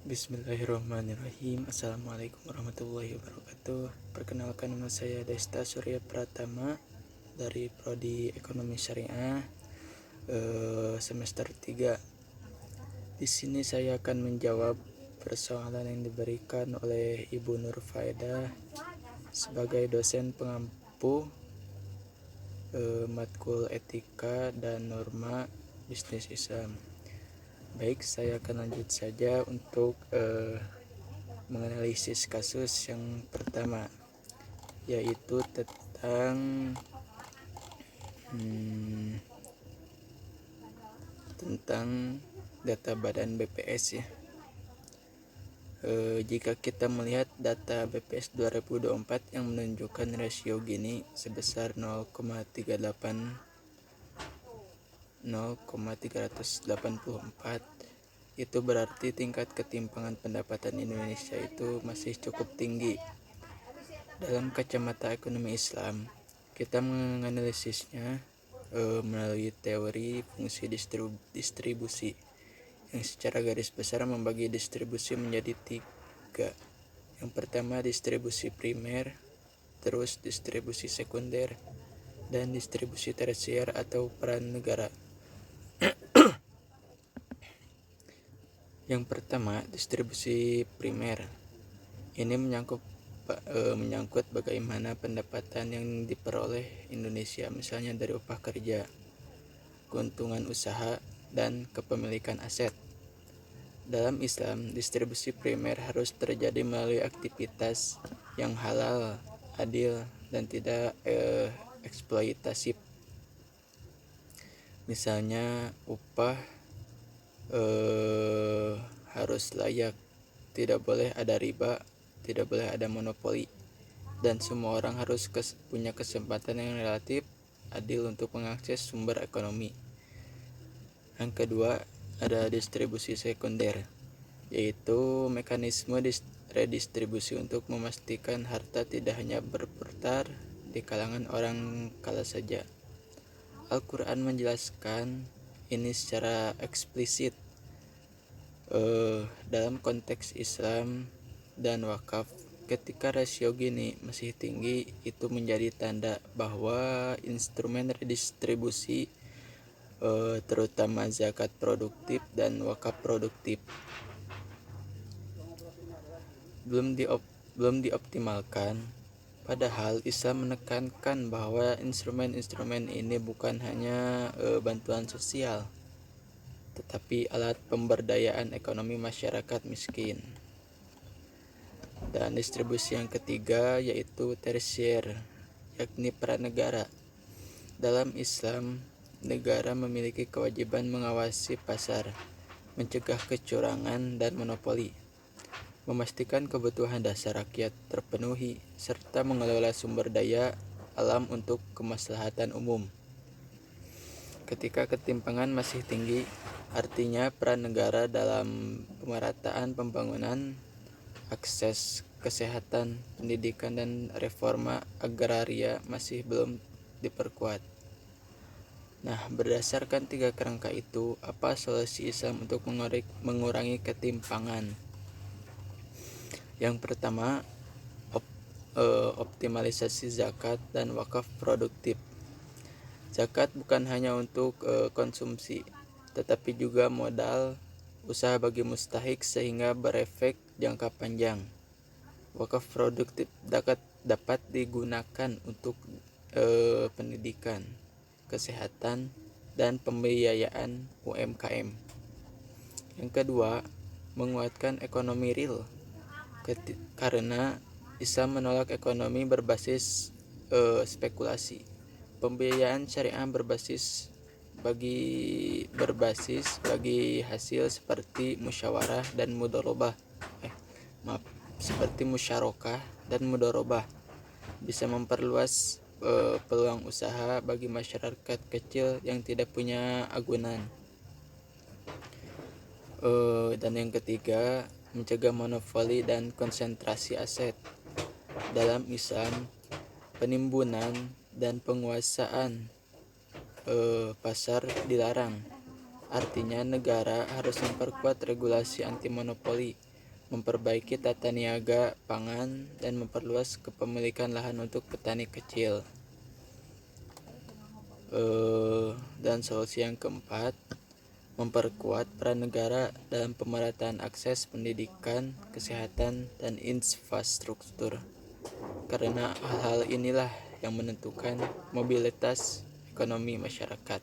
Bismillahirrahmanirrahim. Assalamualaikum warahmatullahi wabarakatuh. Perkenalkan, nama saya Desta Surya Pratama dari Prodi Ekonomi Syariah semester 3. Di sini saya akan menjawab persoalan yang diberikan oleh Ibu Nur Faedah sebagai dosen pengampu matkul etika dan norma bisnis Islam. Baik, saya akan lanjut saja untuk menganalisis kasus yang pertama, yaitu tentang data badan BPS ya. Jika kita melihat data BPS 2024 yang menunjukkan rasio Gini sebesar 0,384, itu berarti tingkat ketimpangan pendapatan Indonesia itu masih cukup tinggi. Dalam kacamata ekonomi Islam, kita menganalisisnya melalui teori fungsi distribusi yang secara garis besar membagi distribusi menjadi 3. Yang pertama distribusi primer, terus distribusi sekunder, dan distribusi tersier atau peran negara. Yang pertama, distribusi primer. Ini menyangkut bagaimana pendapatan yang diperoleh Indonesia, misalnya dari upah kerja, keuntungan usaha, dan kepemilikan aset. Dalam Islam, distribusi primer harus terjadi melalui aktivitas yang halal, adil, dan tidak eksploitatif. Misalnya upah harus layak, tidak boleh ada riba, tidak boleh ada monopoli, dan semua orang harus punya kesempatan yang relatif adil untuk mengakses sumber ekonomi. Yang kedua, ada distribusi sekunder, yaitu mekanisme redistribusi untuk memastikan harta tidak hanya berputar di kalangan orang kaya saja. Al-Quran menjelaskan ini secara eksplisit dalam konteks Islam dan wakaf. Ketika rasio Gini masih tinggi, itu menjadi tanda bahwa instrumen redistribusi terutama zakat produktif dan wakaf produktif belum dioptimalkan. Padahal Islam menekankan bahwa instrumen-instrumen ini bukan hanya bantuan sosial, tetapi alat pemberdayaan ekonomi masyarakat miskin. Dan distribusi yang ketiga yaitu tersier, yakni peran negara. Dalam Islam, negara memiliki kewajiban mengawasi pasar, mencegah kecurangan dan monopoli, memastikan kebutuhan dasar rakyat terpenuhi, serta mengelola sumber daya alam untuk kemaslahatan umum. Ketika ketimpangan masih tinggi, artinya peran negara dalam pemerataan pembangunan, akses kesehatan, pendidikan, dan reforma agraria masih belum diperkuat. Nah, berdasarkan 3 kerangka itu, apa solusi Islam untuk mengurangi ketimpangan? Yang pertama, optimalisasi zakat dan wakaf produktif. Zakat bukan hanya untuk konsumsi, tetapi juga modal usaha bagi mustahik sehingga berefek jangka panjang. Wakaf produktif dapat digunakan untuk pendidikan, kesehatan, dan pembiayaan UMKM. Yang kedua, menguatkan ekonomi real, karena Islam menolak ekonomi berbasis spekulasi. Pembiayaan syariah berbasis bagi hasil seperti musyawarah dan mudharabah. Seperti musyarakah dan mudharabah bisa memperluas peluang usaha bagi masyarakat kecil yang tidak punya agunan. Dan yang ketiga, mencegah monopoli dan konsentrasi aset. Dalam Islam, penimbunan dan penguasaan pasar dilarang. Artinya negara harus memperkuat regulasi anti monopoli memperbaiki tata niaga pangan, dan memperluas kepemilikan lahan untuk petani kecil. Dan solusi yang keempat, memperkuat peran negara dalam pemerataan akses pendidikan, kesehatan, dan infrastruktur. Karena hal-hal inilah yang menentukan mobilitas ekonomi masyarakat.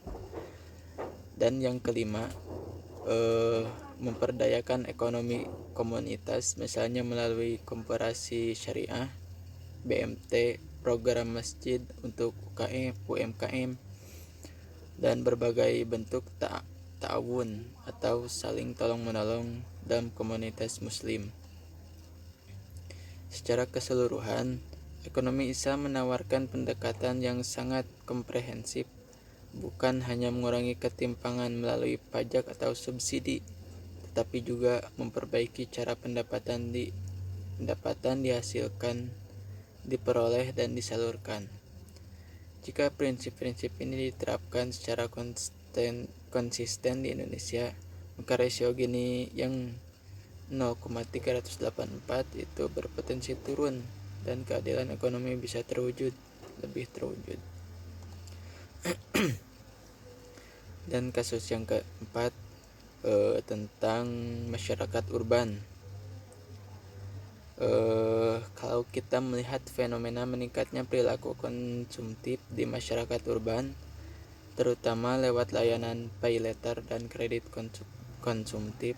Dan yang kelima, memperdayakan ekonomi komunitas, misalnya melalui koperasi syariah, BMT, program masjid untuk UMKM, dan berbagai bentuk ta'awun atau saling tolong-menolong dalam komunitas muslim. Secara keseluruhan, ekonomi Islam menawarkan pendekatan yang sangat komprehensif, bukan hanya mengurangi ketimpangan melalui pajak atau subsidi, tetapi juga memperbaiki cara pendapatan dihasilkan, diperoleh, dan disalurkan. Jika prinsip-prinsip ini diterapkan secara konsisten di Indonesia, maka rasio Gini yang 0,384 itu berpotensi turun dan keadilan ekonomi bisa lebih terwujud. Dan kasus yang keempat, tentang masyarakat urban. Kalau kita melihat fenomena meningkatnya perilaku konsumtif di masyarakat urban, terutama lewat layanan pay later dan kredit konsumtif,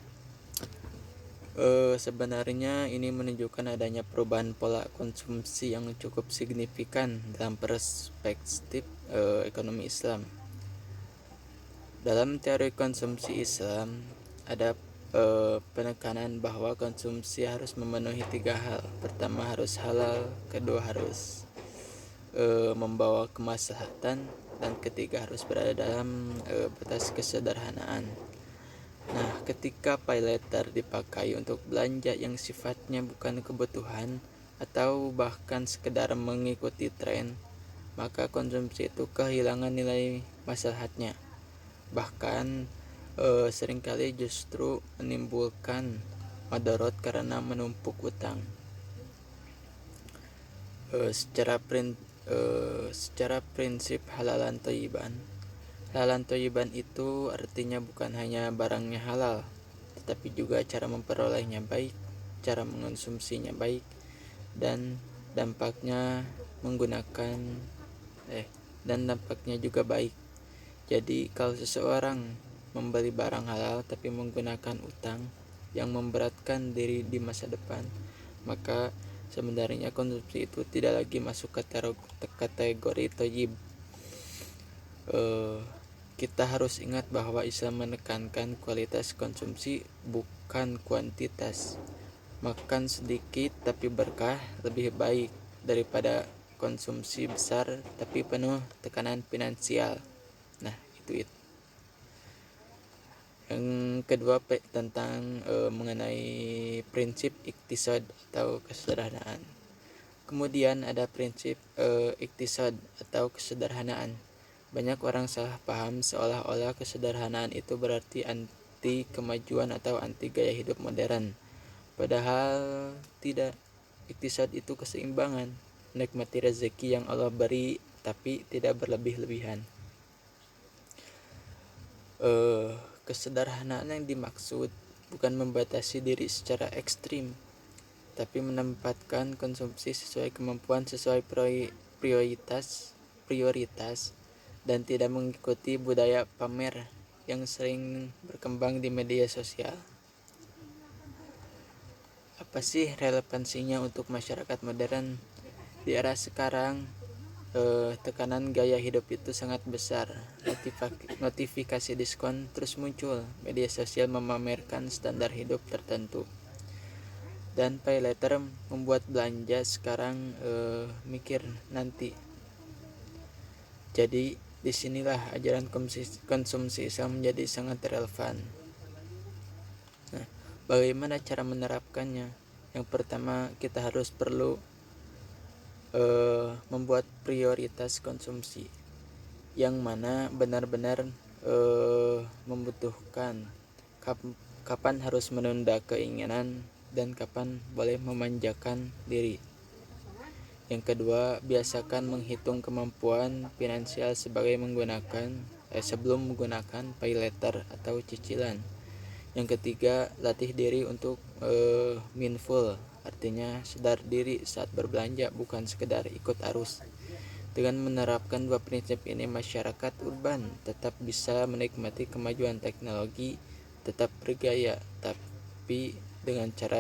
sebenarnya ini menunjukkan adanya perubahan pola konsumsi yang cukup signifikan dalam perspektif ekonomi Islam. Dalam teori konsumsi Islam, ada penekanan bahwa konsumsi harus memenuhi 3 hal. Pertama, harus halal, kedua, harus membawa kemaslahatan, dan ketiga, harus berada dalam batas kesederhanaan. Nah, ketika pay later dipakai untuk belanja yang sifatnya bukan kebutuhan atau bahkan sekedar mengikuti tren, maka konsumsi itu kehilangan nilai maslahatnya. Bahkan seringkali justru menimbulkan madorot karena menumpuk utang. Secara prinsip halalan thayyiban itu artinya bukan hanya barangnya halal, tetapi juga cara memperolehnya baik, cara mengonsumsinya baik, dan dampaknya juga baik. Jadi kalau seseorang membeli barang halal tapi menggunakan utang yang memberatkan diri di masa depan, maka sebenarnya konsumsi itu tidak lagi masuk kategori thayyib. Kita harus ingat bahwa Islam menekankan kualitas konsumsi, bukan kuantitas. Makan sedikit tapi berkah lebih baik daripada konsumsi besar tapi penuh tekanan finansial. Nah, itu. Yang kedua, tentang mengenai prinsip iktisad atau kesederhanaan. Kemudian ada prinsip iktisad atau kesederhanaan. Banyak orang salah paham seolah-olah kesederhanaan itu berarti anti kemajuan atau anti gaya hidup modern. Padahal tidak. Iktisad itu keseimbangan, menikmati rezeki yang Allah beri tapi tidak berlebih-lebihan. Kesederhanaan yang dimaksud bukan membatasi diri secara ekstrim, tapi menempatkan konsumsi sesuai kemampuan, sesuai prioritas, dan tidak mengikuti budaya pamer yang sering berkembang di media sosial. Apa sih relevansinya untuk masyarakat modern? Di era sekarang, tekanan gaya hidup itu sangat besar. Notifikasi diskon terus muncul, media sosial memamerkan standar hidup tertentu, dan pay later membuat belanja sekarang mikir nanti. Jadi disinilah ajaran konsumsi Islam menjadi sangat relevan. Nah, bagaimana cara menerapkannya? Yang pertama, kita perlu membuat prioritas konsumsi yang mana benar-benar membutuhkan. Kapan harus menunda keinginan, dan kapan boleh memanjakan diri. Yang kedua, biasakan menghitung kemampuan finansial sebelum menggunakan pay letter atau cicilan. Yang ketiga, latih diri untuk mindful, artinya sadar diri saat berbelanja, bukan sekedar ikut arus. Dengan menerapkan dua prinsip ini, masyarakat urban tetap bisa menikmati kemajuan teknologi, tetap bergaya, tapi dengan cara